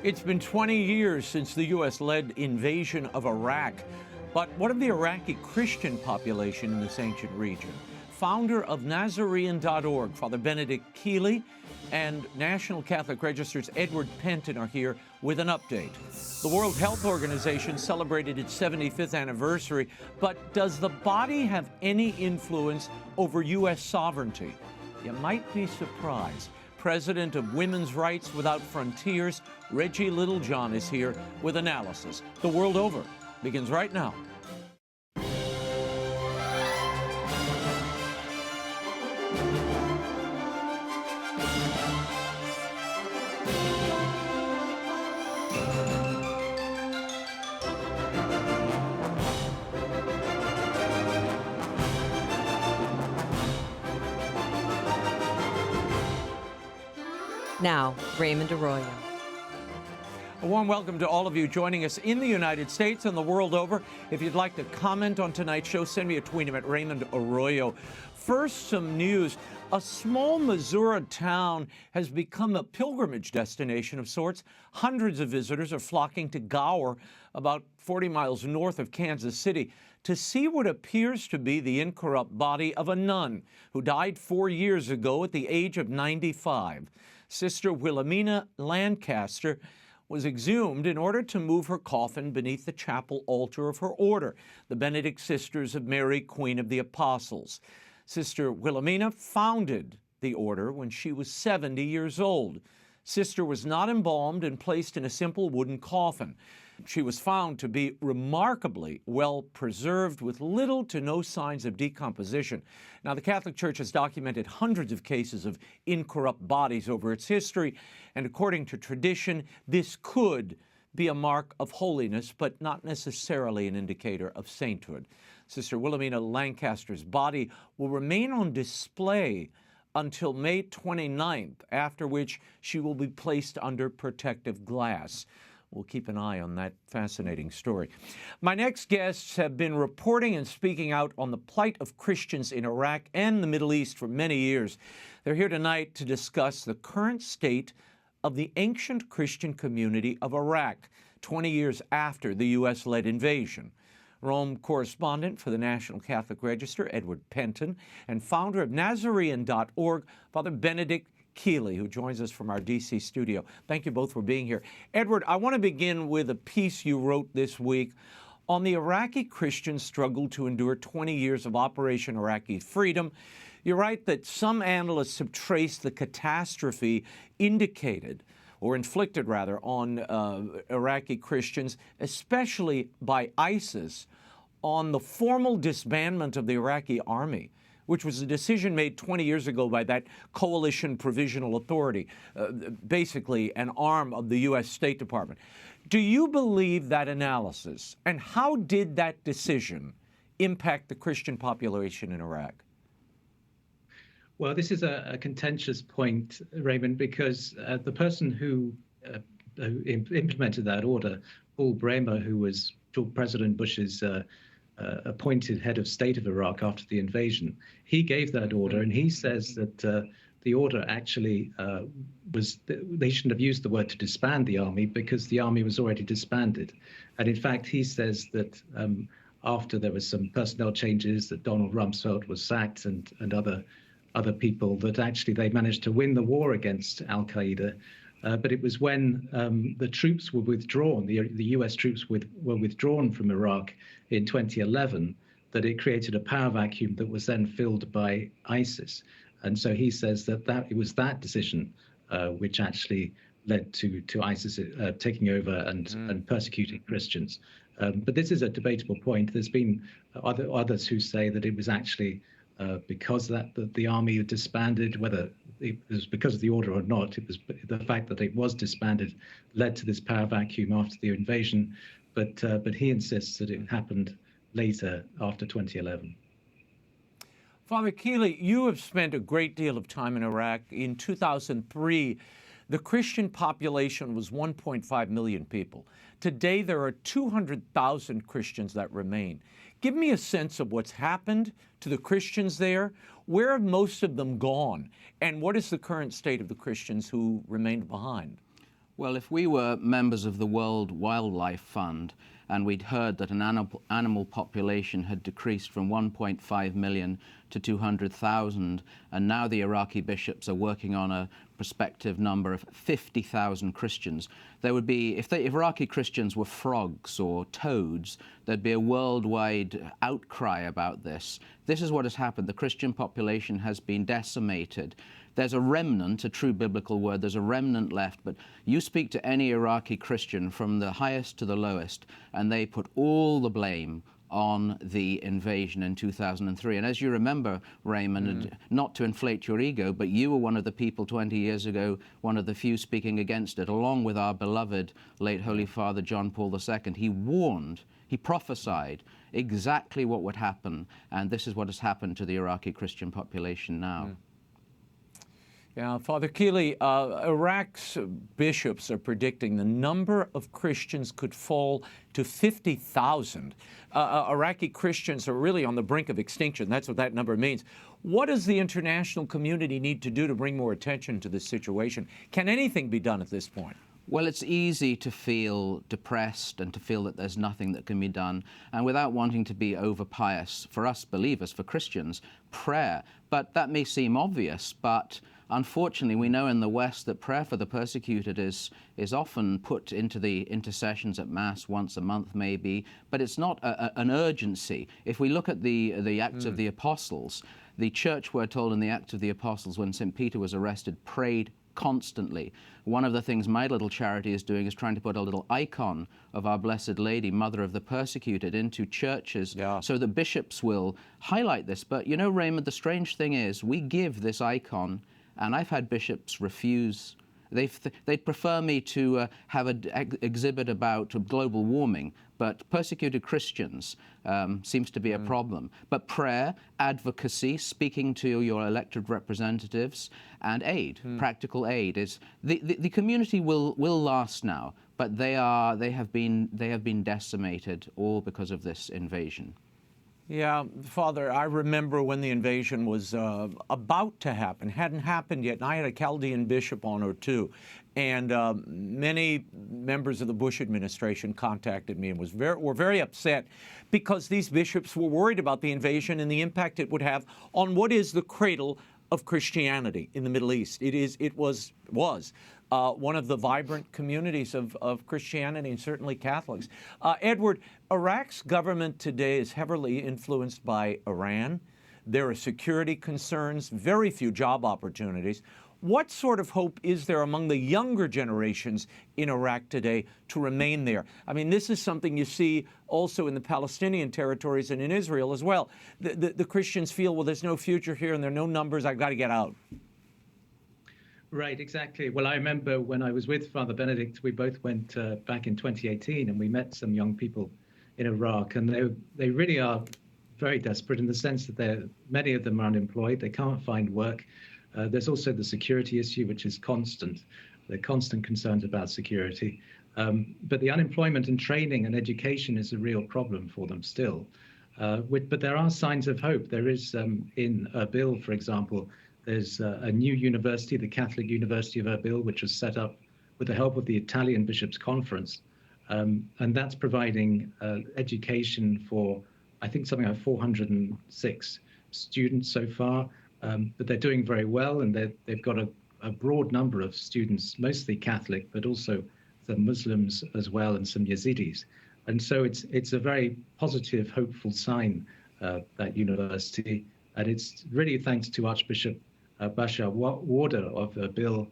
It's been 20 years since the U.S.-led invasion of Iraq. But what of the Iraqi Christian population in this ancient region? Founder of Nazarene.org, Father Benedict Kiely, and National Catholic Register's Edward Pentin are here with an update. The World Health Organization celebrated its 75th anniversary, but does the body have any influence over U.S. sovereignty? You might be surprised. President of Women's Rights Without Frontiers, Reggie Littlejohn, is here with analysis. The World Over begins right now. Now, Raymond Arroyo. A warm welcome to all of you joining us in the United States and the world over. If you'd like to comment on tonight's show, send me a tweet at Raymond Arroyo. First, some news. A small Missouri town has become a pilgrimage destination of sorts. Hundreds of visitors are flocking to Gower, about 40 miles north of Kansas City, to see what appears to be the incorrupt body of a nun who died 4 years ago at the age of 95. Sister Wilhelmina Lancaster was exhumed in order to move her coffin beneath the chapel altar of her order, the Benedict Sisters of Mary, Queen of the Apostles. Sister Wilhelmina founded the order when she was 70 years old. Sister was not embalmed and placed in a simple wooden coffin. She was found to be remarkably well preserved with little to no signs of decomposition. Now, the Catholic Church has documented hundreds of cases of incorrupt bodies over its history, and according to tradition, this could be a mark of holiness, but not necessarily an indicator of sainthood. Sister Wilhelmina Lancaster's body will remain on display until May 29th, after which she will be placed under protective glass. We'll keep an eye on that fascinating story. My next guests have been reporting and speaking out on the plight of Christians in Iraq and the Middle East for many years. They're here tonight to discuss the current state of the ancient Christian community of Iraq, 20 years after the U.S.-led invasion. Rome correspondent for the National Catholic Register, Edward Pentin, and founder of Nazarene.org, Father Benedict Kiely, who joins us from our D.C. studio. Thank you both for being here. Edward, I want to begin with a piece you wrote this week on the Iraqi Christian struggle to endure 20 years of Operation Iraqi Freedom. You write that some analysts have traced the catastrophe indicated, or inflicted rather, on Iraqi Christians, especially by ISIS, on the formal disbandment of the Iraqi army, which was a decision made 20 years ago by that Coalition Provisional Authority, basically an arm of the U.S. State Department. Do you believe that analysis, and how did that decision impact the Christian population in Iraq? Well, this is a contentious point, Raymond, because the person who implemented that order, Paul Bremer, who was President Bush's appointed head of state of Iraq after the invasion, he gave that order, and he says that the order actually they shouldn't have used the word to disband the army because the army was already disbanded. And in fact, he says that after there was some personnel changes, that Donald Rumsfeld was sacked and other people, that actually they managed to win the war against al-Qaeda. But it was when the troops were withdrawn, the U.S. troops were withdrawn from Iraq in 2011, that it created a power vacuum that was then filled by ISIS. And so he says that it was that decision which actually led to ISIS taking over and persecuting Christians. But this is a debatable point. There's been others who say that it was actually because the army had disbanded, whether it was because of the order or not, it was the fact that it was disbanded led to this power vacuum after the invasion. But he insists that it happened later, after 2011. Father Kiely, you have spent a great deal of time in Iraq. In 2003, the Christian population was 1.5 million people. Today, there are 200,000 Christians that remain. Give me a sense of what's happened to the Christians there. Where have most of them gone? And what is the current state of the Christians who remained behind? Well, if we were members of the World Wildlife Fund and we'd heard that an animal population had decreased from 1.5 million to 200,000, and now the Iraqi bishops are working on a prospective number of 50,000 Christians, there would be, if Iraqi Christians were frogs or toads, there'd be a worldwide outcry about this. This is what has happened. The Christian population has been decimated. There's a remnant, a true biblical word, there's a remnant left, but you speak to any Iraqi Christian from the highest to the lowest, and they put all the blame on the invasion in 2003. And as you remember, Raymond, not to inflate your ego, but you were one of the people 20 years ago, one of the few speaking against it, along with our beloved late Holy Father John Paul II. He warned, he prophesied exactly what would happen, and this is what has happened to the Iraqi Christian population now. Yeah, Father Kiely, Iraq's bishops are predicting the number of Christians could fall to 50,000. Iraqi Christians are really on the brink of extinction. That's what that number means. What does the international community need to do to bring more attention to this situation? Can anything be done at this point? Well, it's easy to feel depressed and to feel that there's nothing that can be done. And without wanting to be over-pious, for us believers, for Christians, prayer. But that may seem obvious, but unfortunately, we know in the West that prayer for the persecuted is often put into the intercessions at Mass once a month, maybe, but it's not an urgency. If we look at the Acts of the Apostles, the church, we're told in the Acts of the Apostles, when St. Peter was arrested, prayed constantly. One of the things my little charity is doing is trying to put a little icon of Our Blessed Lady, Mother of the Persecuted, into churches so that bishops will highlight this. But you know, Raymond, the strange thing is we give this icon, and I've had bishops refuse. They'd prefer me to have an exhibit about global warming, but persecuted Christians seems to be a problem. But prayer, advocacy, speaking to your elected representatives, and aid, practical aid, is the community will last now, but they have been decimated all because of this invasion. Yeah, Father, I remember when the invasion was about to happen, hadn't happened yet, and I had a Chaldean bishop on or two, and many members of the Bush administration contacted me and were very upset because these bishops were worried about the invasion and the impact it would have on what is the cradle of Christianity in the Middle East. It was one of the vibrant communities of Christianity, and certainly Catholics. Edward, Iraq's government today is heavily influenced by Iran. There are security concerns, very few job opportunities. What sort of hope is there among the younger generations in Iraq today to remain there? I mean, this is something you see also in the Palestinian territories and in Israel as well. The Christians feel, well, there's no future here and there are no numbers, I've got to get out. Right, exactly. Well, I remember when I was with Father Benedict, we both went back in 2018 and we met some young people in Iraq, and they really are very desperate in the sense that many of them are unemployed, they can't find work. There's also the security issue, which is constant. There are constant concerns about security. But the unemployment and training and education is a real problem for them still. But there are signs of hope. There is, in Erbil, for example, there's a new university, the Catholic University of Erbil, which was set up with the help of the Italian Bishops' Conference. And that's providing education for, I think, something like 406 students so far. But they're doing very well, and they've got a broad number of students, mostly Catholic, but also some Muslims as well, and some Yazidis. And so it's a very positive, hopeful sign, that university. And it's really thanks to Archbishop Bashar Warder of Erbil,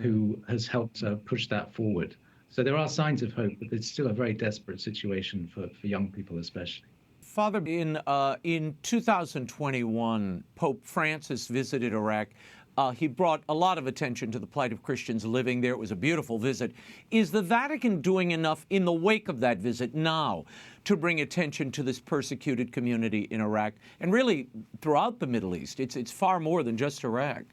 who has helped push that forward. So there are signs of hope, but it's still a very desperate situation for young people especially. Father, in 2021, Pope Francis visited Iraq. He brought a lot of attention to the plight of Christians living there. It was a beautiful visit. Is the Vatican doing enough in the wake of that visit now to bring attention to this persecuted community in Iraq and really throughout the Middle East? It's far more than just Iraq.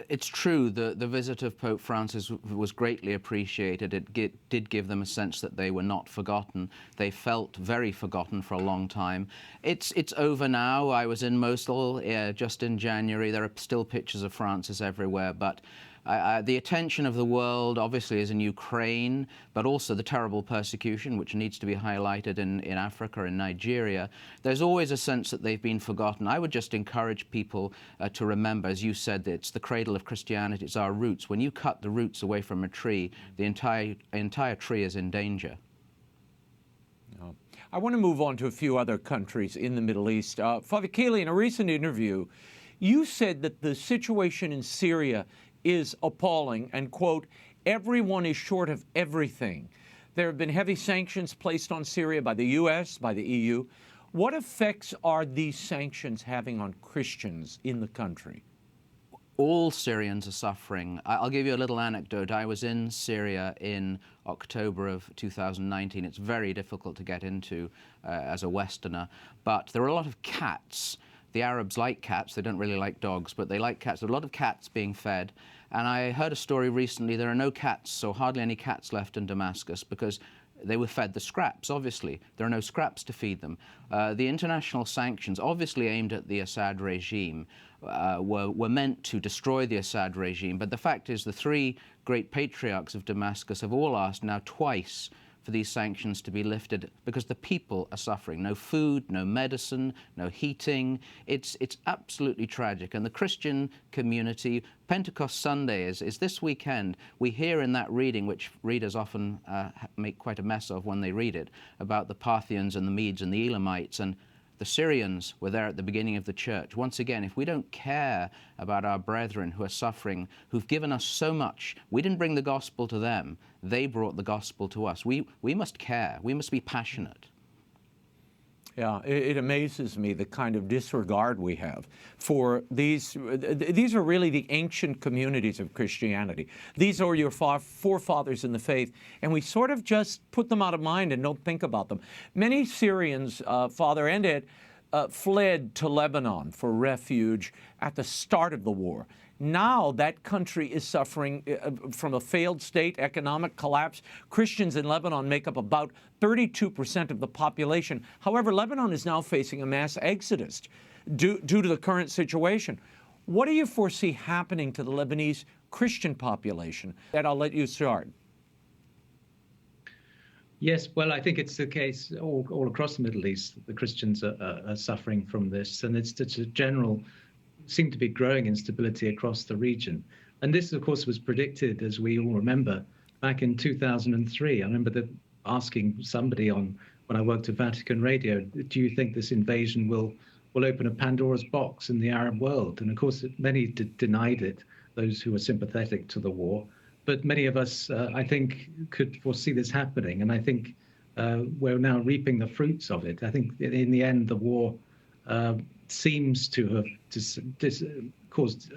It's true, the visit of Pope Francis was greatly appreciated. It did give them a sense that they were not forgotten. They felt very forgotten for a long time. It's over now. I was in Mosul just in January. There are still pictures of Francis everywhere, but The attention of the world obviously is in Ukraine, but also the terrible persecution which needs to be highlighted in Africa, in Nigeria. There's always a sense that they've been forgotten. I would just encourage people to remember, as you said, that it's the cradle of Christianity, it's our roots. When you cut the roots away from a tree, the entire tree is in danger. I want to move on to a few other countries in the Middle East. Father Kiely, in a recent interview, you said that the situation in Syria is appalling and, quote, everyone is short of everything. There have been heavy sanctions placed on Syria by the U.S., by the EU. What effects are these sanctions having on Christians in the country? All Syrians are suffering. I'll give you a little anecdote. I was in Syria in October of 2019. It's very difficult to get into as a Westerner, but there are a lot of cats. The Arabs like cats. They don't really like dogs, but they like cats. There are a lot of cats being fed. And I heard a story recently. There are no cats, or hardly any cats left in Damascus because they were fed the scraps, obviously. There are no scraps to feed them. The international sanctions, obviously aimed at the Assad regime, were meant to destroy the Assad regime. But the fact is the three great patriarchs of Damascus have all asked now twice for these sanctions to be lifted because the people are suffering. No food, no medicine, no heating. It's absolutely tragic. And the Christian community, Pentecost Sunday is this weekend. We hear in that reading, which readers often make quite a mess of when they read it, about the Parthians and the Medes and the Elamites, and the Syrians were there at the beginning of the church. Once again, if we don't care about our brethren who are suffering, who've given us so much, we didn't bring the gospel to them, they brought the gospel to us. We must care. We must be passionate. Yeah, it amazes me the kind of disregard we have for these. These are really the ancient communities of Christianity. These are your forefathers in the faith, and we sort of just put them out of mind and don't think about them. Many Syrians, Father and Ed, fled to Lebanon for refuge at the start of the war. Now that country is suffering from a failed state, economic collapse. Christians in Lebanon make up about 32% of the population. However, Lebanon is now facing a mass exodus due to the current situation. What do you foresee happening to the Lebanese Christian population? Ed, I'll let you start. Yes, well, I think it's the case all across the Middle East. The Christians are suffering from this, and it's a general seem to be growing instability across the region. And this, of course, was predicted, as we all remember, back in 2003. I remember asking somebody when I worked at Vatican Radio, do you think this invasion will open a Pandora's box in the Arab world? And of course, many denied it, those who were sympathetic to the war. But many of us, I think, could foresee this happening. And I think we're now reaping the fruits of it. I think in the end, the war seems to have caused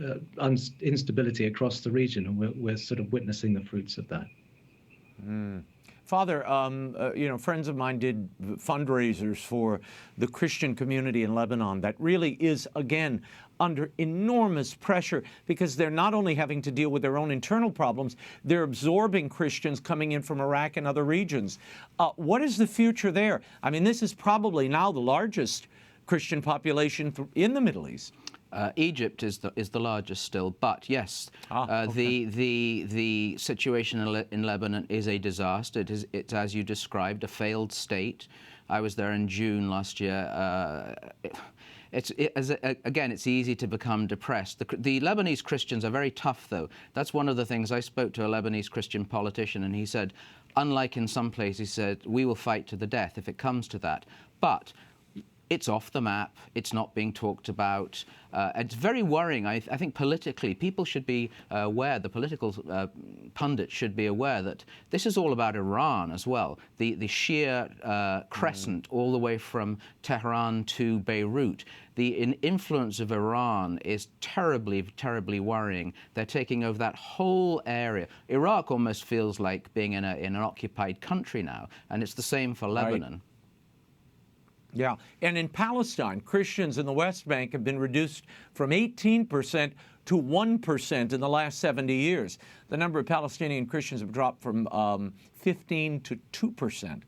instability across the region, and we're sort of witnessing the fruits of that. Father, friends of mine did fundraisers for the Christian community in Lebanon that really is, again, under enormous pressure because they're not only having to deal with their own internal problems, they're absorbing Christians coming in from Iraq and other regions. What is the future there? I mean, this is probably now the largest Christian population in the Middle East. Egypt is the largest still, but yes, okay. the situation in Lebanon is a disaster. It's as you described, a failed state. I was there in June last year. Again, it's easy to become depressed. The Lebanese Christians are very tough, though. That's one of the things. I spoke to a Lebanese Christian politician, and he said, unlike in some places, he said, we will fight to the death if it comes to that. But it's off the map. It's not being talked about. It's very worrying. I think politically, people should be aware, the political pundits should be aware that this is all about Iran as well. The Shia crescent all the way from Tehran to Beirut. The influence of Iran is terribly, terribly worrying. They're taking over that whole area. Iraq almost feels like being in an occupied country now, and it's the same for Lebanon. Right. Yeah, and in Palestine, Christians in the West Bank have been reduced from 18% to 1% in the last 70 years. The number of Palestinian Christians have dropped from 15 to 2%.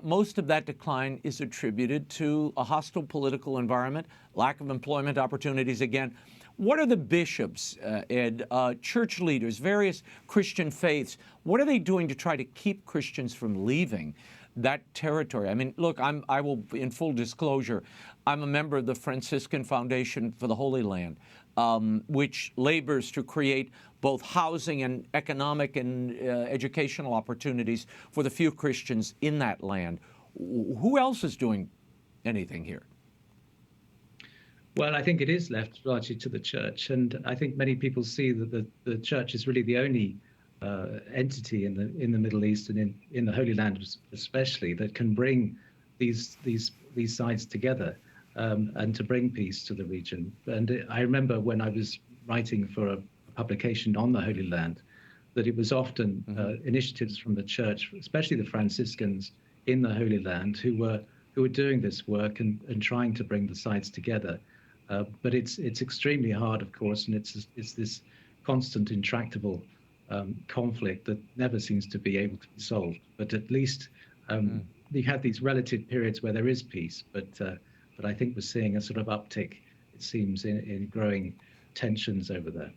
Most of that decline is attributed to a hostile political environment, lack of employment opportunities again. What are the bishops, Ed, church leaders, various Christian faiths, what are they doing to try to keep Christians from leaving that territory? I mean, look, I will, in full disclosure, I'm a member of the Franciscan Foundation for the Holy Land, which labors to create both housing and economic and educational opportunities for the few Christians in that land. Who else is doing anything here? Well, I think it is left largely to the church, and I think many people see that the church is really the only entity in the Middle East and in the Holy Land especially that can bring these sides together and to bring peace to the region. And I remember when I was writing for a publication on the Holy Land that it was often initiatives from the church, especially the Franciscans in the Holy Land, who were doing this work and trying to bring the sides together. But it's extremely hard, of course, and it's this constant, intractable conflict that never seems to be able to be solved. But at least you have these relative periods where there is peace. But I think we're seeing a sort of uptick, it seems, in growing tensions over there.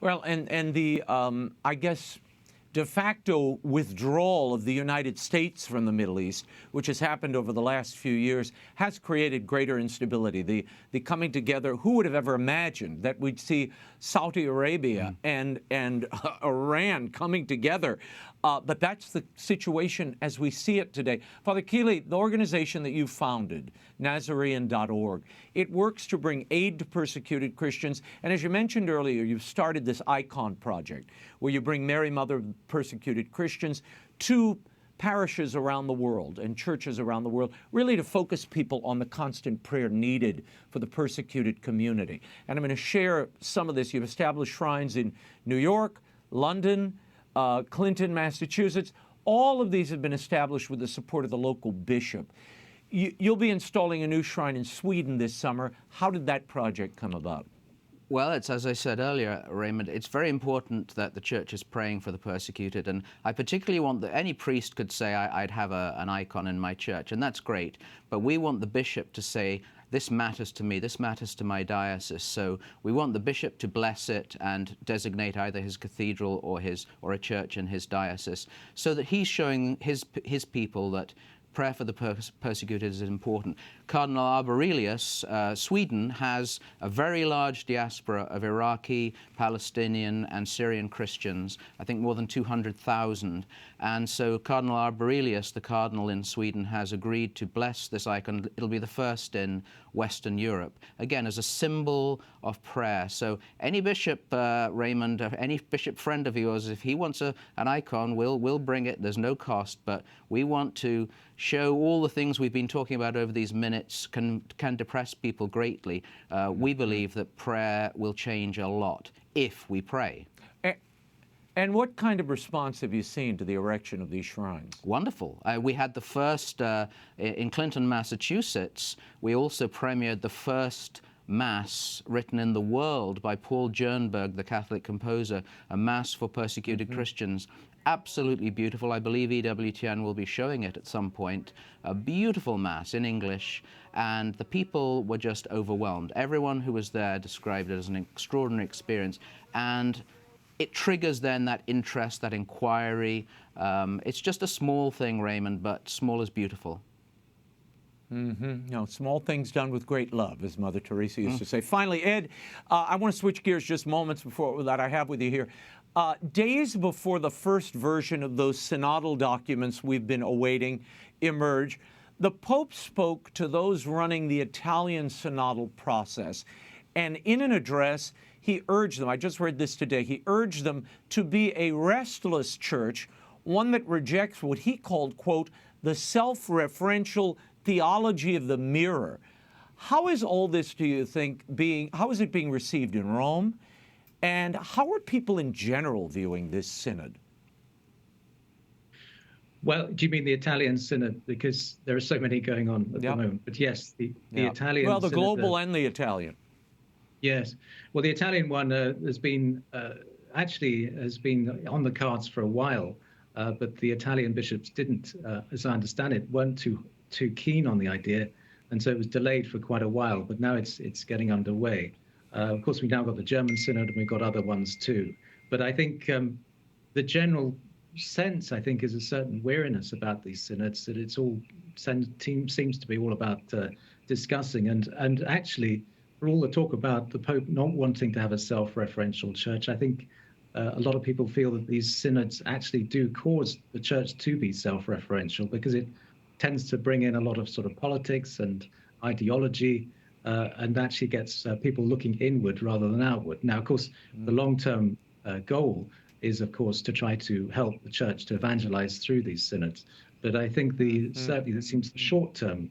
Well, and the I guess de facto withdrawal of the United States from the Middle East, which has happened over the last few years, has created greater instability. The coming together, who would have ever imagined that we'd see Saudi Arabia and Iran coming together? But that's the situation as we see it today. Father Kiely, the organization that you founded, Nazarene.org, it works to bring aid to persecuted Christians. And as you mentioned earlier, you've started this Icon project where you bring Mary, Mother of persecuted Christians to parishes around the world and churches around the world, really to focus people on the constant prayer needed for the persecuted community. And I'm going to share some of this. You've established shrines in New York, London, Clinton, Massachusetts. All of these have been established with the support of the local bishop. You'll be installing a new shrine in Sweden this summer. How did that project come about? Well, it's as I said earlier, Raymond, it's very important that the church is praying for the persecuted. And I particularly want that any priest could say, I'd have an icon in my church, and that's great. But we want the bishop to say, this matters to me, this matters to my diocese. So we want the bishop to bless it and designate either his cathedral or a church in his diocese, so that he's showing his people that prayer for the persecuted is important. Cardinal Arborelius, Sweden, has a very large diaspora of Iraqi, Palestinian, and Syrian Christians, I think more than 200,000. And so Cardinal Arborelius, the cardinal in Sweden, has agreed to bless this icon. It'll be the first in Western Europe, again, as a symbol of prayer. So any bishop, Raymond, any bishop friend of yours, if he wants an icon, we'll bring it. There's no cost, but we want to show all the things we've been talking about over these minutes can depress people greatly. We believe that prayer will change a lot if we pray. And what kind of response have you seen to the erection of these shrines? Wonderful. We had the first in Clinton, Massachusetts. We also premiered the first Mass written in the world by Paul Jernberg, the Catholic composer, a Mass for persecuted Christians. Absolutely beautiful. I believe EWTN will be showing it at some point. A beautiful Mass in English, and the people were just overwhelmed. Everyone who was there described it as an extraordinary experience, and it triggers then that interest, that inquiry. It's just a small thing, Raymond, but small is beautiful. No, small things done with great love, as Mother Teresa used to say. Finally, Ed, I want to switch gears just moments before that I have with you here. Days before the first version of those synodal documents we've been awaiting emerge, the Pope spoke to those running the Italian synodal process. And in an address, he urged them, I just read this today, he urged them to be a restless church, one that rejects what he called, quote, the self-referential theology of the mirror. How is all this, do you think, how is it being received in Rome? And how are people in general viewing this synod? Well, do you mean the Italian synod? Because there are so many going on at the moment. But yes, the Italian well, the synod, global and the Italian. Yes. Well, the Italian one has been on the cards for a while, but the Italian bishops didn't, as I understand it, weren't too keen on the idea, and so it was delayed for quite a while. But now it's getting underway. Of course, we've now got the German Synod and we've got other ones too. But I think the general sense, I think, is a certain weariness about these synods, that it's all seems to be all about discussing. And actually, for all the talk about the Pope not wanting to have a self-referential church, I think a lot of people feel that these synods actually do cause the church to be self-referential, because it tends to bring in a lot of sort of politics and ideology, and actually gets people looking inward rather than outward. Now, of course, the long-term goal is, of course, to try to help the church to evangelize through these synods. But I think certainly it seems the short-term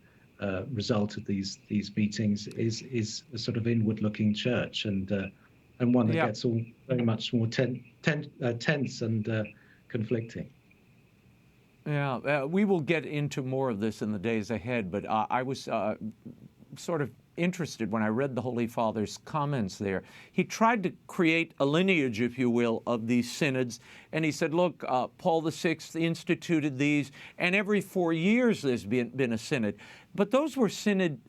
result of these meetings is a sort of inward-looking church, and one that gets all very much more tense and conflicting. Yeah, we will get into more of this in the days ahead, but I was sort of interested when I read the Holy Father's comments there. He tried to create a lineage, if you will, of these synods, and he said, look, Paul VI instituted these, and every 4 years there's been a synod. But those were synods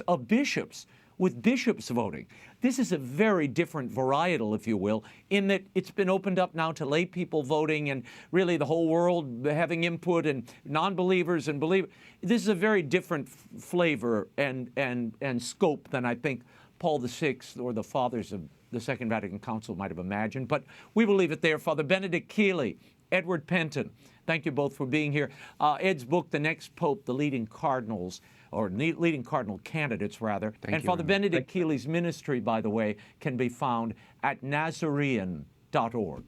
of bishops, with bishops voting. This is a very different varietal, if you will, in that it's been opened up now to lay people voting and really the whole world having input, and non-believers and believers. This is a very different flavor and scope than I think Paul VI or the fathers of the Second Vatican Council might have imagined. But we will leave it there. Father Benedict Kiely, Edward Pentin, thank you both for being here. Ed's book, The Next Pope, The Leading Cardinals, or leading cardinal candidates, rather. Thank and you, Father Raymond. Benedict Kiely's ministry, by the way, can be found at Nazarene.org.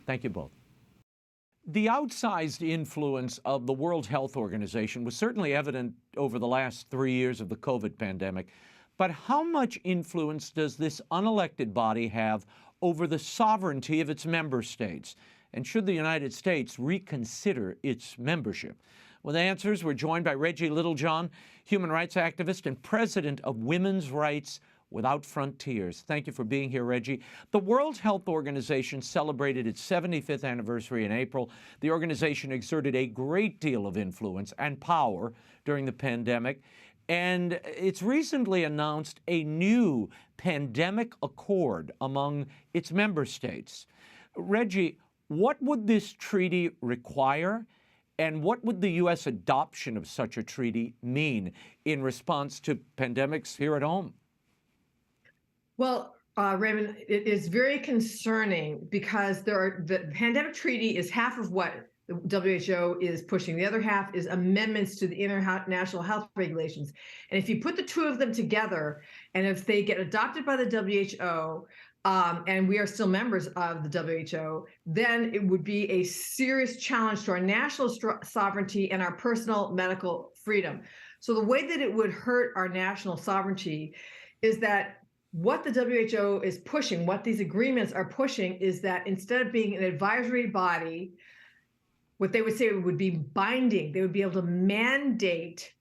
Thank you both. The outsized influence of the World Health Organization was certainly evident over the last 3 years of the COVID pandemic. But how much influence does this unelected body have over the sovereignty of its member states? And should the United States reconsider its membership? With answers, we're joined by Reggie Littlejohn, human rights activist and president of Women's Rights Without Frontiers. Thank you for being here, Reggie. The World Health Organization celebrated its 75th anniversary in April. The organization exerted a great deal of influence and power during the pandemic, and it's recently announced a new pandemic accord among its member states. Reggie, what would this treaty require? And what would the U.S. adoption of such a treaty mean in response to pandemics here at home? Well, Raymond, it is very concerning because the pandemic treaty is half of what the WHO is pushing. The other half is amendments to the international health regulations. And if you put the two of them together, and if they get adopted by the WHO, and we are still members of the WHO, then it would be a serious challenge to our national sovereignty and our personal medical freedom. So the way that it would hurt our national sovereignty is that what the WHO is pushing, what these agreements are pushing, is that instead of being an advisory body, what they would say would be binding. They would be able to mandate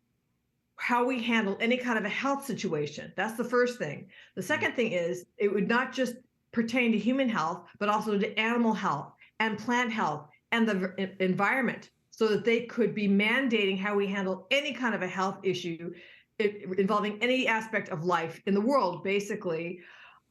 how we handle any kind of a health situation. That's the first thing. The second thing is it would not just pertain to human health, but also to animal health and plant health and the environment, so that they could be mandating how we handle any kind of a health issue involving any aspect of life in the world, basically.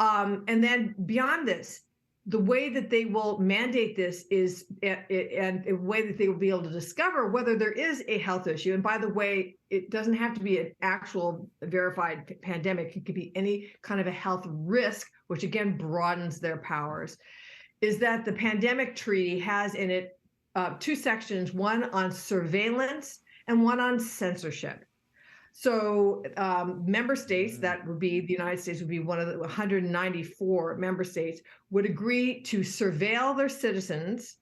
And then beyond this, the way that they will mandate this is, and a way that they will be able to discover whether there is a health issue. And by the way, it doesn't have to be an actual verified pandemic. It could be any kind of a health risk, which again broadens their powers. Is that the pandemic treaty has in it two sections, one on surveillance and one on censorship. So member states, that would be the United States, would be one of the 194 member states, would agree to surveil their citizens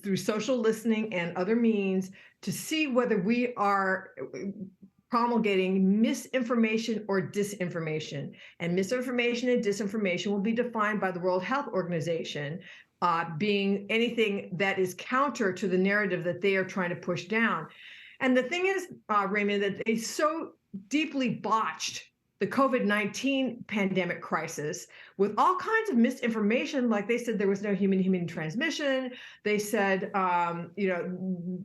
through social listening and other means to see whether we are promulgating misinformation or disinformation. And misinformation and disinformation will be defined by the World Health Organization, being anything that is counter to the narrative that they are trying to push down. And the thing is, Raymond, that they so deeply botched the COVID-19 pandemic crisis with all kinds of misinformation. Like they said there was no human-human transmission. They said,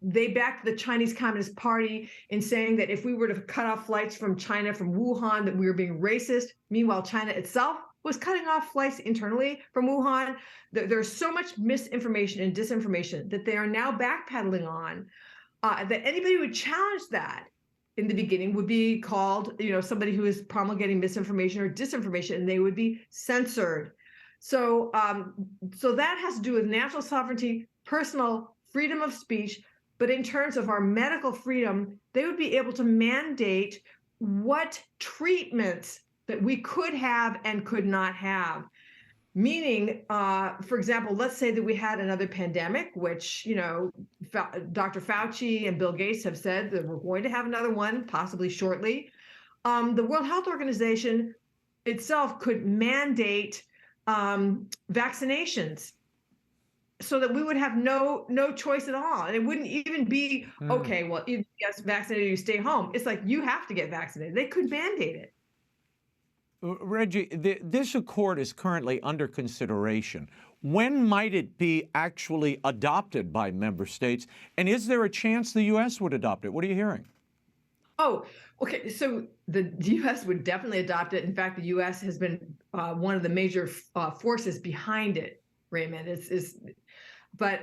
they backed the Chinese Communist Party in saying that if we were to cut off flights from China, from Wuhan, that we were being racist. Meanwhile, China itself was cutting off flights internally from Wuhan. There's so much misinformation and disinformation that they are now backpedaling on, that anybody who would challenge that in the beginning would be called, somebody who is promulgating misinformation or disinformation, and they would be censored. So that has to do with national sovereignty, personal freedom of speech. But in terms of our medical freedom, they would be able to mandate what treatments that we could have and could not have. Meaning, for example, let's say that we had another pandemic, which, Dr. Fauci and Bill Gates have said that we're going to have another one, possibly shortly. The World Health Organization itself could mandate vaccinations so that we would have no choice at all. And it wouldn't even be, okay, well, if you get vaccinated, you stay home. It's like, you have to get vaccinated. They could mandate it. Reggie, this accord is currently under consideration. When might it be actually adopted by member states? And is there a chance the U.S. would adopt it? What are you hearing? Oh, okay. So the U.S. would definitely adopt it. In fact, the U.S. has been one of the major forces behind it, Raymond. But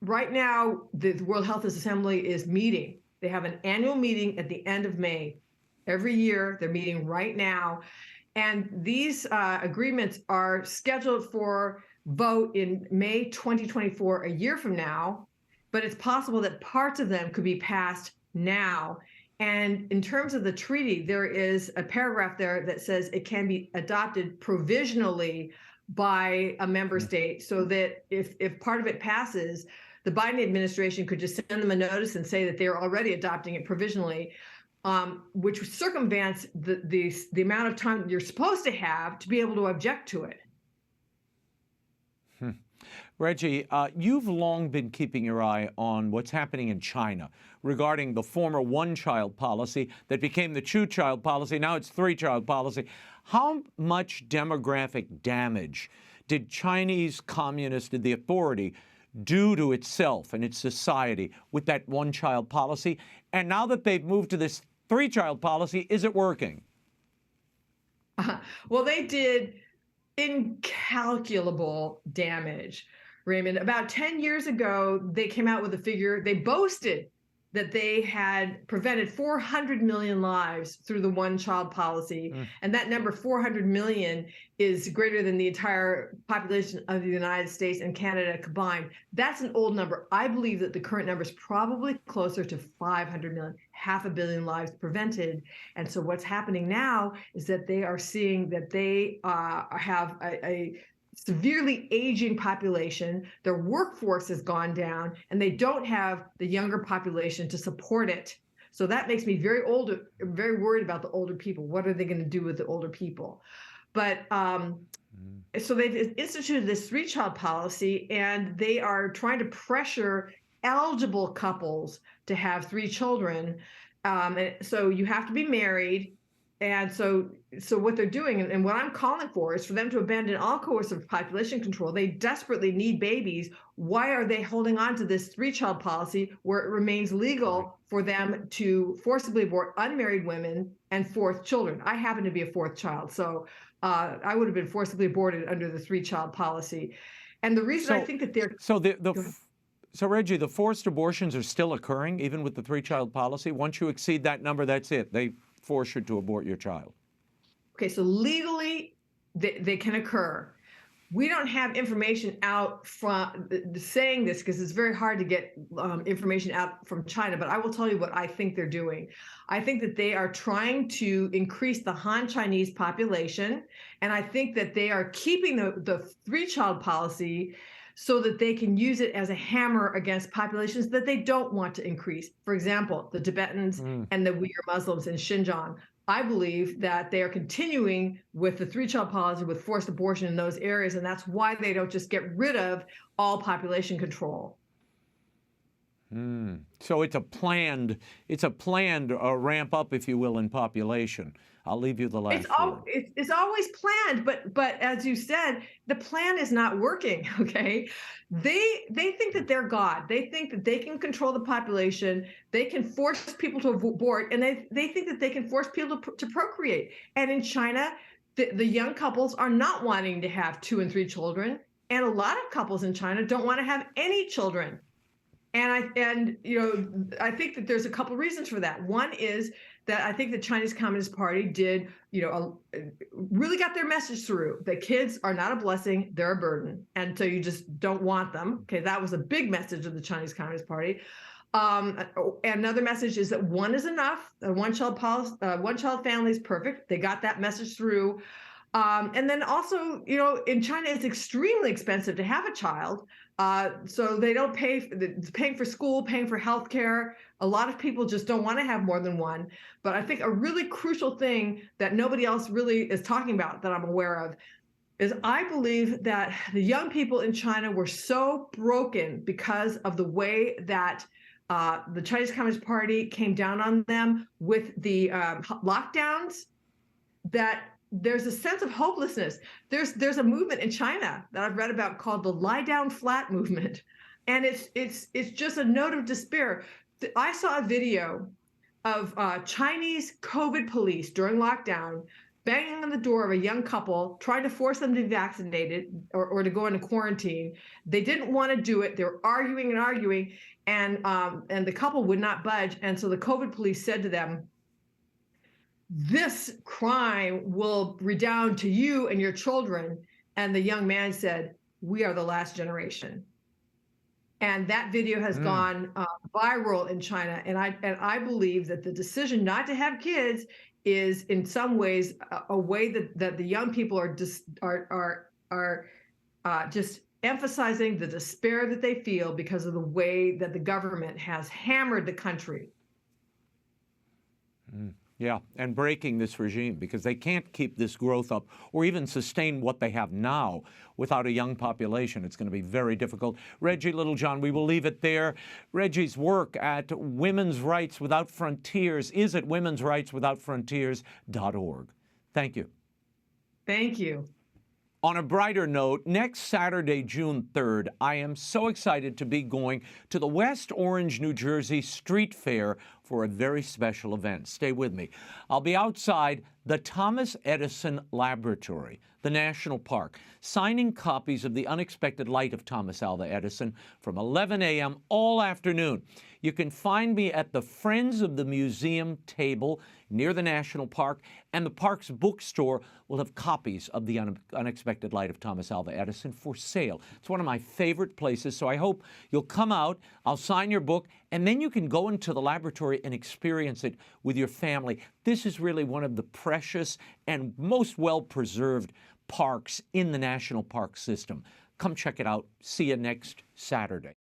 right now, the World Health Assembly is meeting. They have an annual meeting at the end of May. Every year, they're meeting right now. And these agreements are scheduled for vote in May 2024, a year from now. But it's possible that parts of them could be passed now. And in terms of the treaty, there is a paragraph there that says it can be adopted provisionally by a member state, so that if part of it passes, the Biden administration could just send them a notice and say that they're already adopting it provisionally. Which circumvents the amount of time you're supposed to have to be able to object to it. Reggie, you've long been keeping your eye on what's happening in China regarding the former one-child policy that became the two-child policy. Now it's three-child policy. How much demographic damage did Chinese Communists, did the authority, do to itself and its society with that one-child policy? And now that they've moved to this three-child policy, is it working? Well, they did incalculable damage, Raymond. About 10 years ago, they came out with a figure. They boasted that they had prevented 400 million lives through the one-child policy. And that number, 400 million, is greater than the entire population of the United States and Canada combined. That's an old number. I believe that the current number is probably closer to 500 million, 500 million lives prevented. And so what's happening now is that they are seeing that they have a severely aging population, their workforce has gone down, and they don't have the younger population to support it. So that makes me very worried about the older people. What are they going to do with the older people? But so they've instituted this three-child policy, and they are trying to pressure eligible couples to have 3 children. And so you have to be married. And so what they're doing, and what I'm calling for, is for them to abandon all coercive population control. They desperately need babies. Why are they holding on to this three-child policy where it remains legal for them to forcibly abort unmarried women and 4th children? I happen to be a 4th child, so I would have been forcibly aborted under the three-child policy. And the reason I think that they're... So Reggie, the forced abortions are still occurring even with the three-child policy? Once you exceed that number, that's it. They force you to abort your child. Okay, so legally, they can occur. We don't have information out from saying this because it's very hard to get information out from China, but I will tell you what I think they're doing. I think that they are trying to increase the Han Chinese population, and I think that they are keeping the three-child policy so that they can use it as a hammer against populations that they don't want to increase. For example, the Tibetans and the Uyghur Muslims in Xinjiang. I believe that they are continuing with the three-child policy with forced abortion in those areas, and that's why they don't just get rid of all population control. So it's a planned ramp up, if you will, in population. I'll leave you the last word. It's always planned, but as you said, the plan is not working. Okay, they think that they're God. They think that they can control the population. They can force people to abort, and they think that they can force people to procreate. And in China, the young couples are not wanting to have 2 and 3 children, and a lot of couples in China don't want to have any children. And I think that there's a couple reasons for that. One is that I think the Chinese Communist Party did, really got their message through that kids are not a blessing, they're a burden. And so you just don't want them. Okay, that was a big message of the Chinese Communist Party. And another message is that one is enough. One child family is perfect. They got that message through. And then also, in China, it's extremely expensive to have a child. So they don't paying for school, paying for healthcare. A lot of people just don't want to have more than one. But I think a really crucial thing that nobody else really is talking about that I'm aware of is I believe that the young people in China were so broken because of the way that the Chinese Communist Party came down on them with the lockdowns that there's a sense of hopelessness. There's a movement in China that I've read about called the Lie Down Flat movement, and it's just a note of despair. I saw a video of Chinese COVID police during lockdown banging on the door of a young couple, trying to force them to be vaccinated or to go into quarantine. They didn't want to do it. They were arguing and arguing, and the couple would not budge. And so the COVID police said to them, "This crime will redound to you and your children." And the young man said, "We are the last generation." And that video has gone viral in China. And I believe that the decision not to have kids is in some ways a way that the young people are just emphasizing the despair that they feel because of the way that the government has hammered the country. Yeah, and breaking this regime, because they can't keep this growth up or even sustain what they have now without a young population. It's going to be very difficult. Reggie Littlejohn, we will leave it there. Reggie's work at Women's Rights Without Frontiers is at womensrightswithoutfrontiers.org. Thank you. Thank you. On a brighter note, next Saturday, June 3rd, I am so excited to be going to the West Orange, New Jersey Street Fair for a very special event. Stay with me. I'll be outside the Thomas Edison Laboratory, the National Park, signing copies of The Unexpected Light of Thomas Alva Edison from 11 a.m. all afternoon. You can find me at the Friends of the Museum table near the National Park, and the park's bookstore will have copies of The Unexpected Light of Thomas Alva Edison for sale. It's one of my favorite places, so I hope you'll come out, I'll sign your book, and then you can go into the laboratory and experience it with your family. This is really one of the precious and most well-preserved parks in the National Park system. Come check it out. See you next Saturday.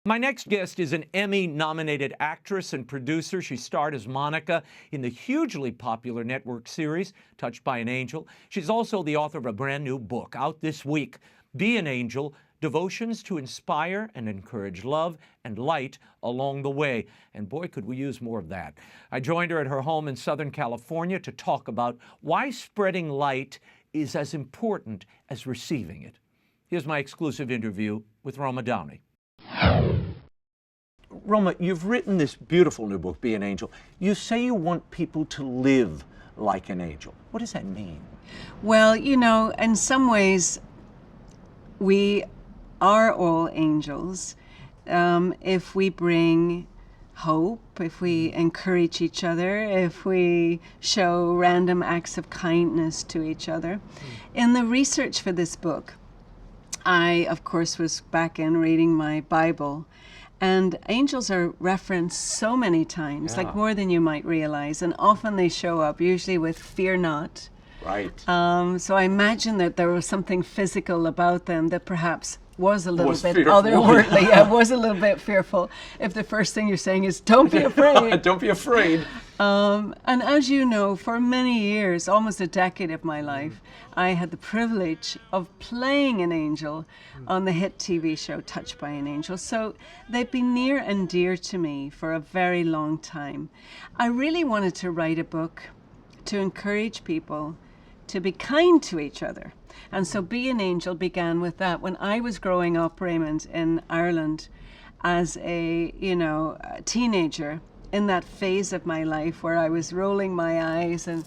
My next guest is an Emmy-nominated actress and producer. She starred as Monica in the hugely popular network series, Touched by an Angel. She's also the author of a brand new book out this week, Be an Angel, Devotions to Inspire and Encourage Love and Light Along the Way. And boy, could we use more of that. I joined her at her home in Southern California to talk about why spreading light is as important as receiving it. Here's my exclusive interview with Roma Downey. Roma, you've written this beautiful new book, Be an Angel. You say you want people to live like an angel. What does that mean? Well, in some ways, we are all angels. If we bring hope, if we encourage each other, if we show random acts of kindness to each other. In the research for this book, I, of course, was back in reading my Bible, and angels are referenced so many times, like more than you might realize, and often they show up, usually with fear not. Right. So I imagine that there was something physical about them that perhaps was a little bit fearful. otherworldly. I was a little bit fearful. If the first thing you're saying is, don't be afraid. Don't be afraid. And as you know, for many years, almost a decade of my life, I had the privilege of playing an angel on the hit TV show Touched by an Angel. So they've been near and dear to me for a very long time. I really wanted to write a book to encourage people to be kind to each other. And so Be an Angel began with that. When I was growing up, Raymond, in Ireland as a teenager, in that phase of my life where I was rolling my eyes and,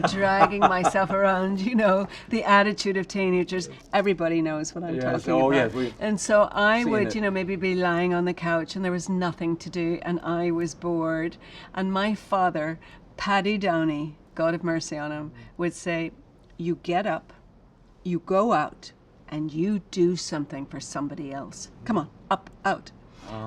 dragging myself around, the attitude of teenagers. Everybody knows what I'm talking about. Yes, and so I would, it. maybe be lying on the couch and there was nothing to do and I was bored. And my father, Paddy Downey, God have mercy on him, would say, you get up, you go out, and you do something for somebody else. Come on, up, out.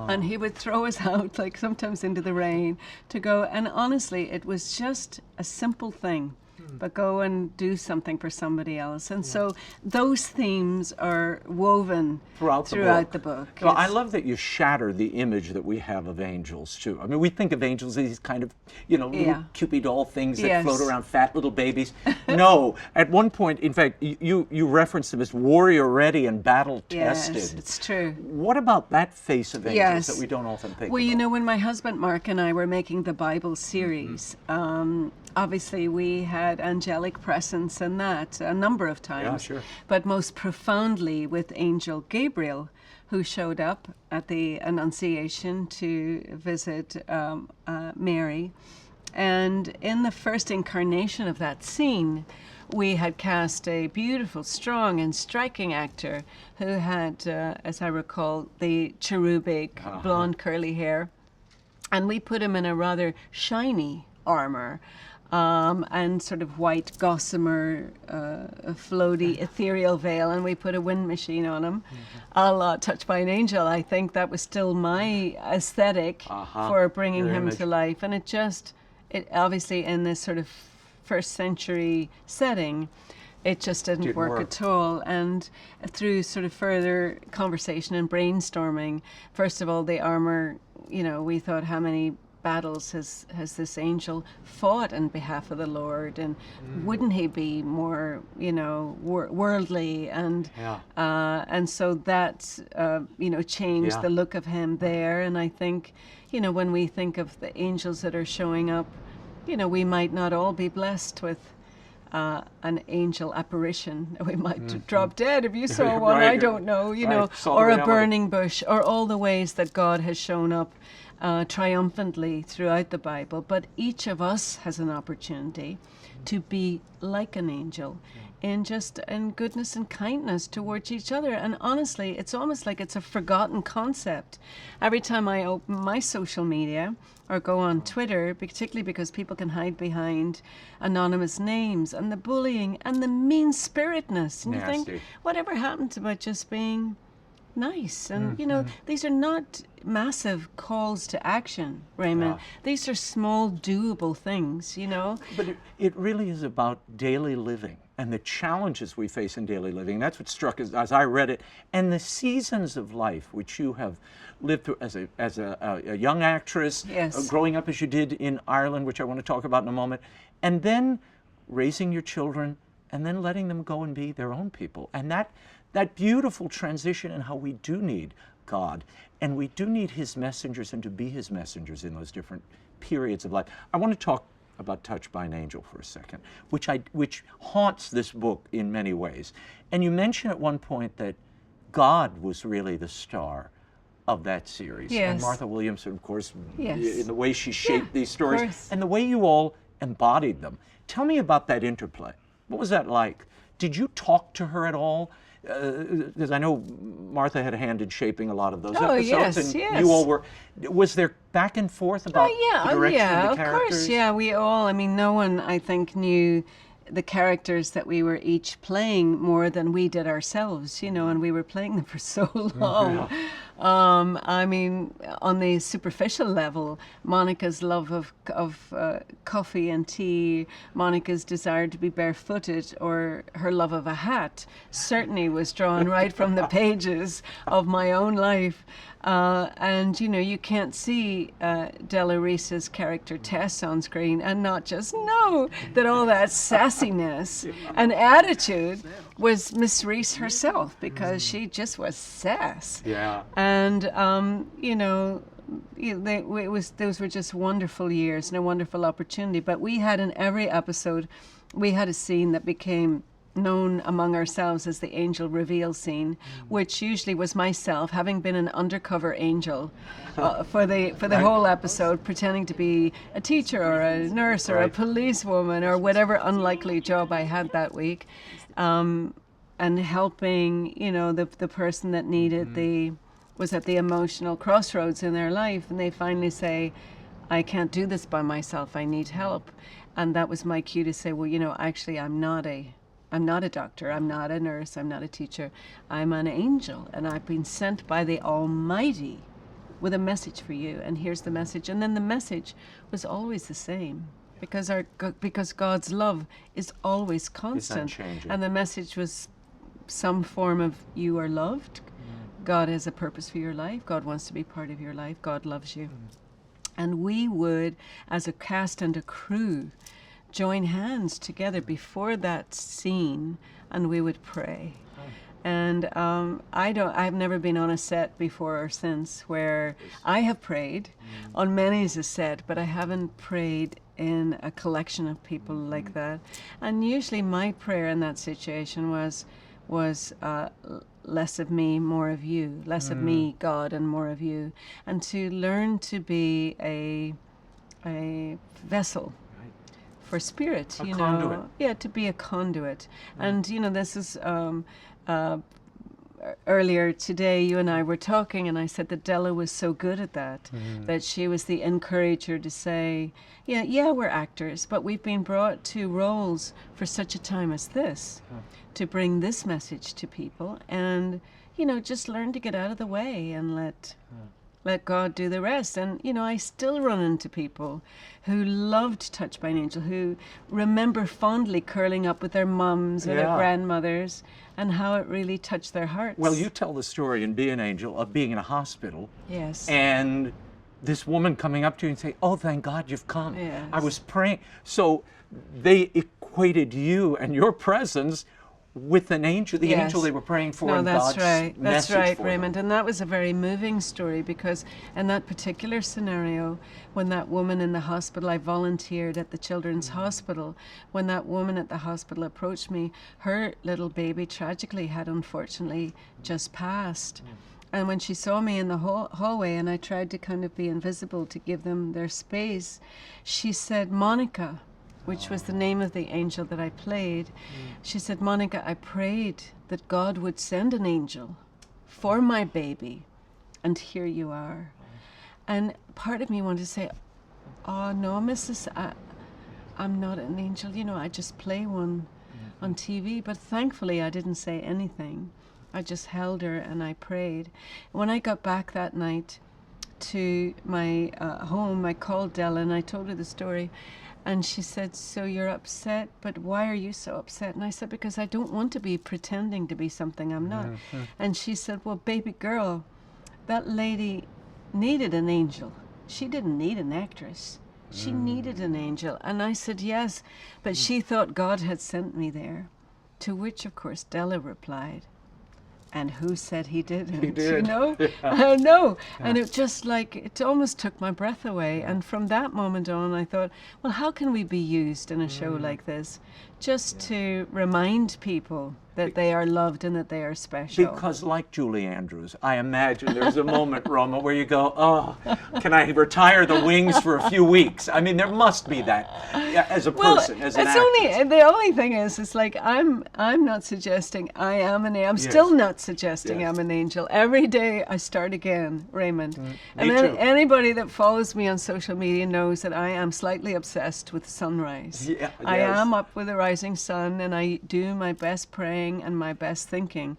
And he would throw us out, like sometimes into the rain, to go. And honestly, it was just a simple thing, but go and do something for somebody else. And so those themes are woven throughout the book. Well, I love that you shatter the image that we have of angels, too. I mean, we think of angels as these kind of, little Cupid doll things that float around, fat little babies. No, at one point, in fact, you referenced them as warrior-ready and battle-tested. Yes, it's true. What about that face of angels that we don't often think about? Well, when my husband Mark and I were making the Bible series, obviously we had angelic presence in that a number of times. Yeah, sure. But most profoundly with Angel Gabriel, who showed up at the Annunciation to visit Mary. And in the first incarnation of that scene, we had cast a beautiful, strong, and striking actor who had, as I recall, the cherubic blonde curly hair. And we put him in a rather shiny armor. And sort of white gossamer, floaty, ethereal veil, and we put a wind machine on him, a la Touched by an Angel. I think that was still my aesthetic for bringing him to life. And it obviously in this sort of first century setting, it just didn't work at all. And through sort of further conversation and brainstorming, first of all, the armor, we thought, how many battles has this angel fought on behalf of the Lord, and wouldn't he be more worldly, and so that changed the look of him there. And I think when we think of the angels that are showing up, we might not all be blessed with an angel apparition. We might drop dead if you saw one. I don't know, or a burning bush, or all the ways that God has shown up triumphantly throughout the Bible. But each of us has an opportunity to be like an angel in goodness and kindness towards each other. And honestly, it's almost like it's a forgotten concept. Every time I open my social media or go on Twitter, particularly because people can hide behind anonymous names and the bullying and the mean-spiritedness. And you think, whatever happened to just being nice? And these are not massive calls to action, Raymond. These are small, doable things, But it really is about daily living and the challenges we face in daily living. That's what struck us as I read it, and the seasons of life which you have lived through as a young actress, growing up as you did in Ireland, which I want to talk about in a moment, and then raising your children and then letting them go and be their own people. And that beautiful transition, and how we do need God, and we do need his messengers and to be his messengers in those different periods of life. I want to talk about Touched by an Angel for a second, which haunts this book in many ways. And you mentioned at one point that God was really the star of that series. And Martha Williamson, of course, in the way she shaped these stories, and the way you all embodied them. Tell me about that interplay. What was that like? Did you talk to her at all? Because I know Martha had a hand in shaping a lot of those episodes, and you all were. Was there back and forth about the direction of the characters? Of course, we all. I mean, no one, I think, knew the characters that we were each playing more than we did ourselves, and we were playing them for so long. I mean, on the superficial level, Monica's love of coffee and tea, Monica's desire to be barefooted, or her love of a hat certainly was drawn right from the pages of my own life. And you can't see Della Reese's character Tess on screen and not just know that all that sassiness and attitude was Miss Reese herself, because she just was sass. And those were just wonderful years and a wonderful opportunity. But we had in every episode, we had a scene that became known among ourselves as the angel reveal scene, which usually was myself having been an undercover angel for the whole episode, pretending to be a teacher or a nurse or a policewoman or whatever unlikely job I had that week, and helping the person that needed was at the emotional crossroads in their life, and they finally say, I can't do this by myself, I need help. And that was my cue to say, well, actually I'm not a doctor, I'm not a nurse, I'm not a teacher, I'm an angel, and I've been sent by the Almighty with a message for you, and here's the message. And then the message was always the same, because God's love is always constant, and the message was some form of you are loved, God has a purpose for your life, God wants to be part of your life, God loves you. And we would, as a cast and a crew, join hands together before that scene, and we would pray. And I've never been on a set before or since where I have prayed on many's a set, but I haven't prayed in a collection of people like that. And usually my prayer in that situation was less of me, more of you, less of me, God, and more of you, and to learn to be a vessel for spirit, a conduit. Yeah, to be a conduit. And this is earlier today you and I were talking, and I said that Della was so good at that, that she was the encourager to say, yeah, we're actors, but we've been brought to roles for such a time as this, to bring this message to people, and just learn to get out of the way and let God do the rest. And I still run into people who loved Touched by an Angel, who remember fondly curling up with their mums or their grandmothers, and how it really touched their hearts. Well, you tell the story in Be an Angel of being in a hospital. Yes. And this woman coming up to you and saying, oh, thank God you've come. Yes. I was praying. So they equated you and your presence with an angel, the angel they were praying for. No, and that's God's right. That's message right, for Raymond. them. And that was a very moving story, because in that particular scenario, when that woman in the hospital, I volunteered at the Children's Hospital, when that woman at the hospital approached me, her little baby tragically had unfortunately just passed. And when she saw me in the hallway, and I tried to kind of be invisible to give them their space, she said, Monica, which was the name of the angel that I played. She said, Monica, I prayed that God would send an angel for my baby, and here you are. And part of me wanted to say, oh no, Mrs., I'm not an angel, I just play one on TV. But thankfully I didn't say anything. I just held her and I prayed. When I got back that night to my home, I called Della and I told her the story. And she said, so you're upset, but why are you so upset? And I said, because I don't want to be pretending to be something I'm not. And she said, well, baby girl, that lady needed an angel. She didn't need an actress. She needed an angel. And I said, yes, but she thought God had sent me there. To which, of course, Della replied, and who said he didn't? He did. No. And it just it almost took my breath away. And from that moment on, I thought, well, how can we be used in a show like this? Just to remind people that they are loved and that they are special. Because like Julie Andrews, I imagine there's a moment, Roma, where you go, oh, can I retire the wings for a few weeks? I mean, there must be that as a person, as an actress. The only thing is like, I'm not suggesting I am an angel. I'm still not suggesting I'm an angel. Every day I start again, Raymond. And then anybody that follows me on social media knows that I am slightly obsessed with sunrise. I am up with the rising sun, and I do my best praying and my best thinking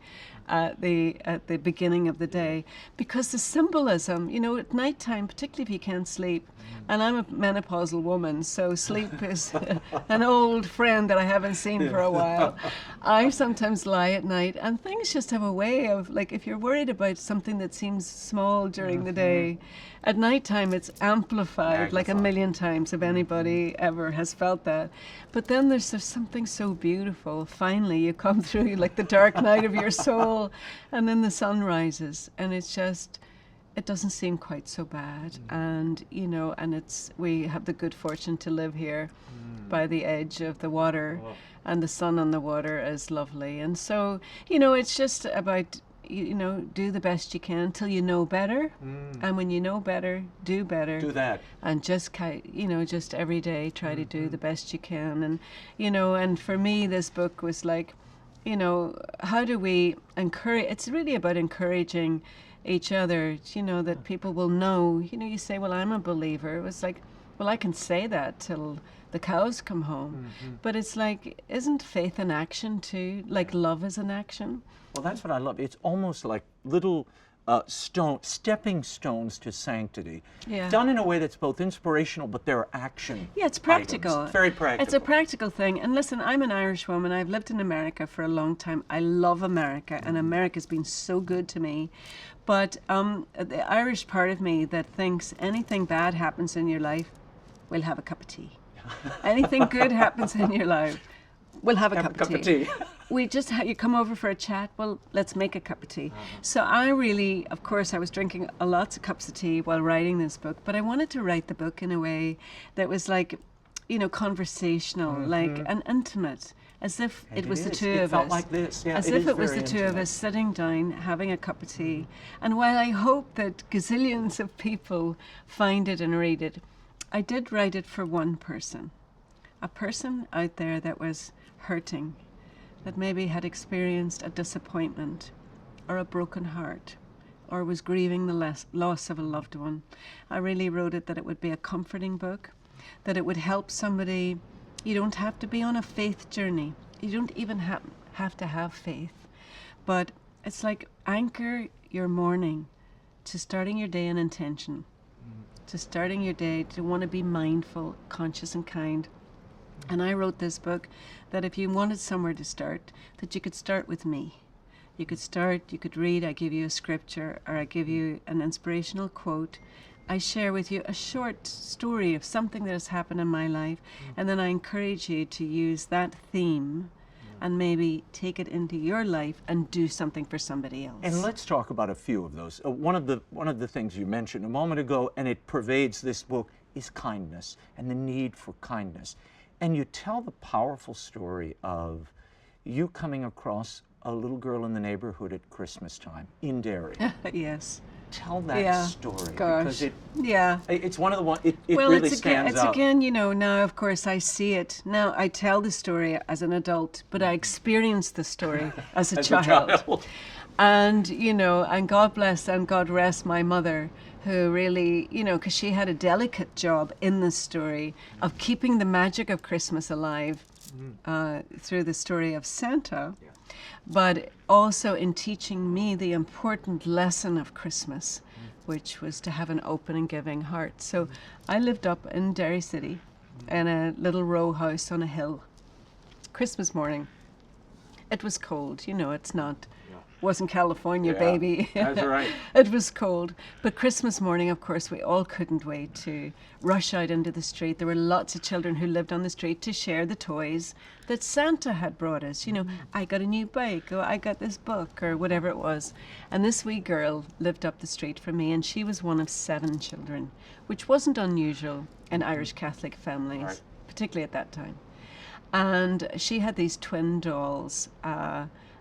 at the beginning of the day, because the symbolism, at nighttime, particularly if you can't sleep, and I'm a menopausal woman, so sleep is an old friend that I haven't seen for a while. I sometimes lie at night, and things just have a way of, like, if you're worried about something that seems small during the day, at nighttime it's amplified like a million times, if anybody ever has felt that. But then there's something so beautiful. Finally, you come through like the dark night of your soul, and then the sun rises, and it's just it doesn't seem quite so bad. And, you know, and we have the good fortune to live here by the edge of the water, and the sun on the water is lovely. And so, you know, it's just about, you know, do the best you can until you know better. And when you know better, do better. Do that. And just, you know, just every day try to do the best you can. And, you know, and for me, this book was like, you know, how do we encourage? It's really about encouraging each other, you know, that people will know. You know, you say, well, I'm a believer. It was like, well, I can say that till the cows come home. But it's like, isn't faith an action too? Like love is an action? Well, that's what I love. It's almost like little stepping stones to sanctity, done in a way that's both inspirational, but they're action. Yeah, it's practical. Items. It's very practical. It's a practical thing. And listen, I'm an Irish woman. I've lived in America for a long time. I love America, and America's been so good to me. But the Irish part of me that thinks anything bad happens in your life, we'll have a cup of tea. Anything good happens in your life, we'll have a cup of tea. We just you come over for a chat, well, let's make a cup of tea. So I really, of course, I was drinking lots of cups of tea while writing this book, but I wanted to write the book in a way that was like, you know, conversational, like and intimate, as if it was the two of us. It felt like this. Yeah, as if it was the two of us sitting down, having a cup of tea. And while I hope that gazillions of people find it and read it, I did write it for one person, a person out there that was hurting, that maybe had experienced a disappointment or a broken heart or was grieving the loss of a loved one. I really wrote it that it would be a comforting book, that it would help somebody. You don't have to be on a faith journey. You don't even have to have faith. But it's like anchor your morning to starting your day in intention, to starting your day to want to be mindful, conscious and kind. And I wrote this book that if you wanted somewhere to start, that you could start with me. You could read, I give you a scripture, or I give you an inspirational quote. I share with you a short story of something that has happened in my life, and then I encourage you to use that theme and maybe take it into your life and do something for somebody else. And let's talk about a few of those. One of the things you mentioned a moment ago, and it pervades this book, is kindness and the need for kindness. And you tell the powerful story of you coming across a little girl in the neighborhood at Christmas time in Derry. Yes. Tell that story. Gosh. Because it's one of the ones, it well, really stands out. It's again, you know, now of course I see it. Now I tell the story as an adult, but I experienced the story as a child. And, you know, and God bless and God rest my mother, who really, you know, because she had a delicate job in this story of keeping the magic of Christmas alive through the story of Santa. But also in teaching me the important lesson of Christmas, which was to have an open and giving heart. So I lived up in Derry City in a little row house on a hill. Christmas morning. It was cold, you know, wasn't California, baby. That's right. It was cold. But Christmas morning, of course, we all couldn't wait to rush out into the street. There were lots of children who lived on the street to share the toys that Santa had brought us. You know, I got a new bike, or I got this book, or whatever it was. And this wee girl lived up the street from me, and she was one of 7 children, which wasn't unusual in Irish Catholic families, particularly at that time. And she had these twin dolls,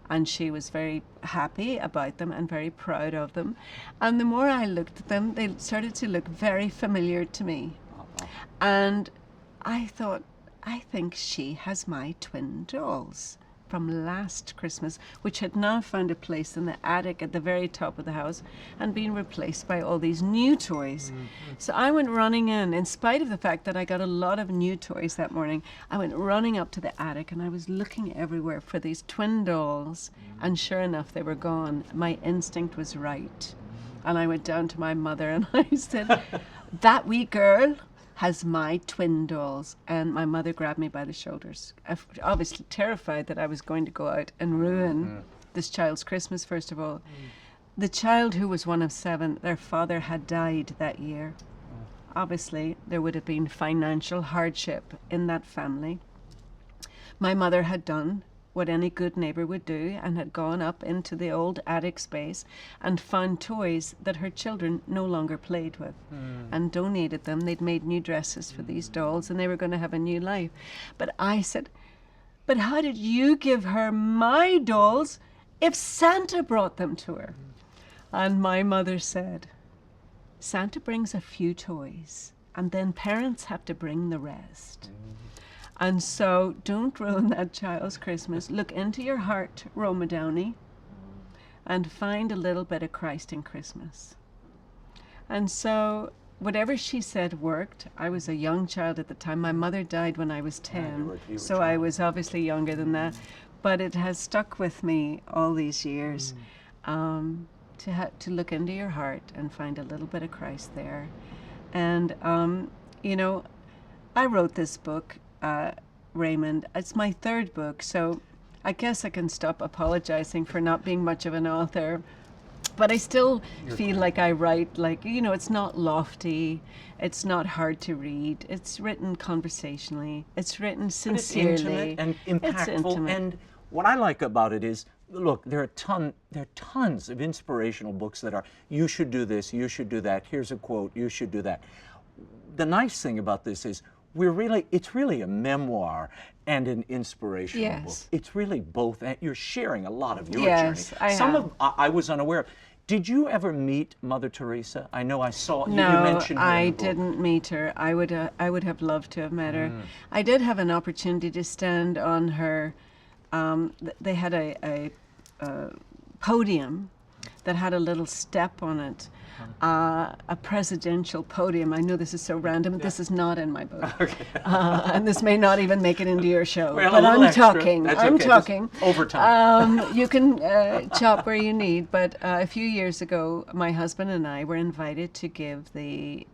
and she was very happy about them and very proud of them. And the more I looked at them, they started to look very familiar to me. And I thought, I think she has my twin dolls from last Christmas, which had now found a place in the attic at the very top of the house and been replaced by all these new toys. So I went running in spite of the fact that I got a lot of new toys that morning. I went running up to the attic and I was looking everywhere for these twin dolls, and sure enough, they were gone. My instinct was right. And I went down to my mother and I said, that wee girl has my twin dolls. And my mother grabbed me by the shoulders, obviously terrified that I was going to go out and ruin this child's Christmas, first of all. The child, who was one of 7, their father had died that year. Obviously, there would have been financial hardship in that family. My mother had done what any good neighbor would do and had gone up into the old attic space and found toys that her children no longer played with and donated them. They'd made new dresses for these dolls and they were going to have a new life. But I said, but how did you give her my dolls if Santa brought them to her? And my mother said, Santa brings a few toys and then parents have to bring the rest. And so don't ruin that child's Christmas. Look into your heart, Roma Downey, and find a little bit of Christ in Christmas. And so whatever she said worked. I was a young child at the time. My mother died when I was 10, so I was obviously younger than that. But it has stuck with me all these years to look into your heart and find a little bit of Christ there. And, you know, I wrote this book, Raymond. It's my third book, so I guess I can stop apologizing for not being much of an author. But I still feel like I write, like, you know, it's not lofty, it's not hard to read, it's written conversationally, it's written sincerely. But it's intimate and impactful. And what I like about it is, look, there are tons of inspirational books that are, you should do this, you should do that, here's a quote, you should do that. The nice thing about this is, it's really a memoir and an inspirational book. It's really both, and you're sharing a lot of your journey. I was unaware of. Did you ever meet Mother Teresa? I know I saw, you mentioned her in the book. Didn't meet her. I would have loved to have met her. I did have an opportunity to stand on her, they had a podium that had a little step on it. A presidential podium. I know this is so random. This is not in my book. Okay. And this may not even make it into your show. Well, but I'm extra. talking. That's I'm okay. talking. Just overtime. You can chop where you need. But a few years ago, my husband and I were invited to give the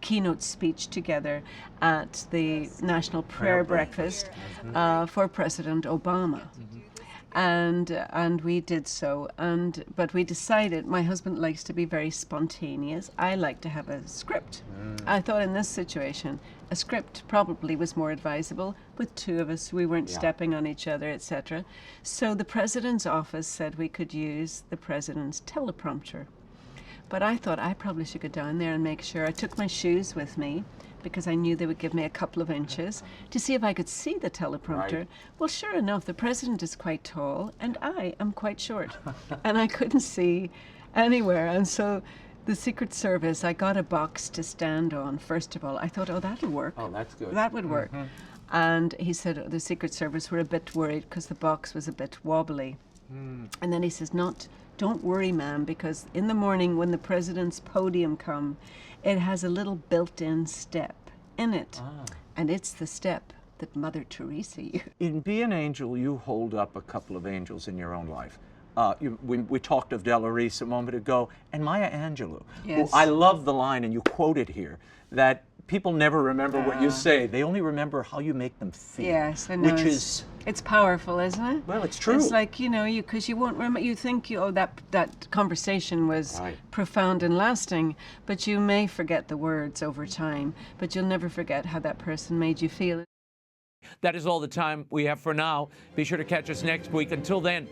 keynote speech together at the National Prayer Breakfast for President Obama. And we did so, but we decided, my husband likes to be very spontaneous. I like to have a script. I thought in this situation, a script probably was more advisable. With two of us, we weren't stepping on each other, etc. So the president's office said we could use the president's teleprompter. But I thought I probably should go down there and make sure. I took my shoes with me, because I knew they would give me a couple of inches to see if I could see the teleprompter. Right. Well, sure enough, the president is quite tall and I am quite short and I couldn't see anywhere. And so the Secret Service, I got a box to stand on, first of all. I thought, oh, that'll work. Oh, that's good. That would work. And he said the Secret Service were a bit worried because the box was a bit wobbly. And then he says, don't worry, ma'am, because in the morning when the president's podium come, it has a little built-in step in it. And it's the step that Mother Teresa used. In Be an Angel, you hold up a couple of angels in your own life. We talked of Delarice a moment ago, and Maya Angelou. Yes. I love the line, and you quote it here, that people never remember what you say. They only remember how you make them feel. Yes, I know. Which is... It's powerful, isn't it? Well, it's true. It's like, you know, because you won't remember, you think, that conversation was profound and lasting, but you may forget the words over time, but you'll never forget how that person made you feel. That is all the time we have for now. Be sure to catch us next week. Until then,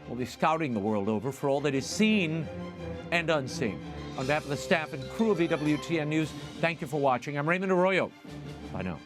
we'll be scouting the world over for all that is seen and unseen. On behalf of the staff and crew of EWTN News, thank you for watching. I'm Raymond Arroyo. Bye now.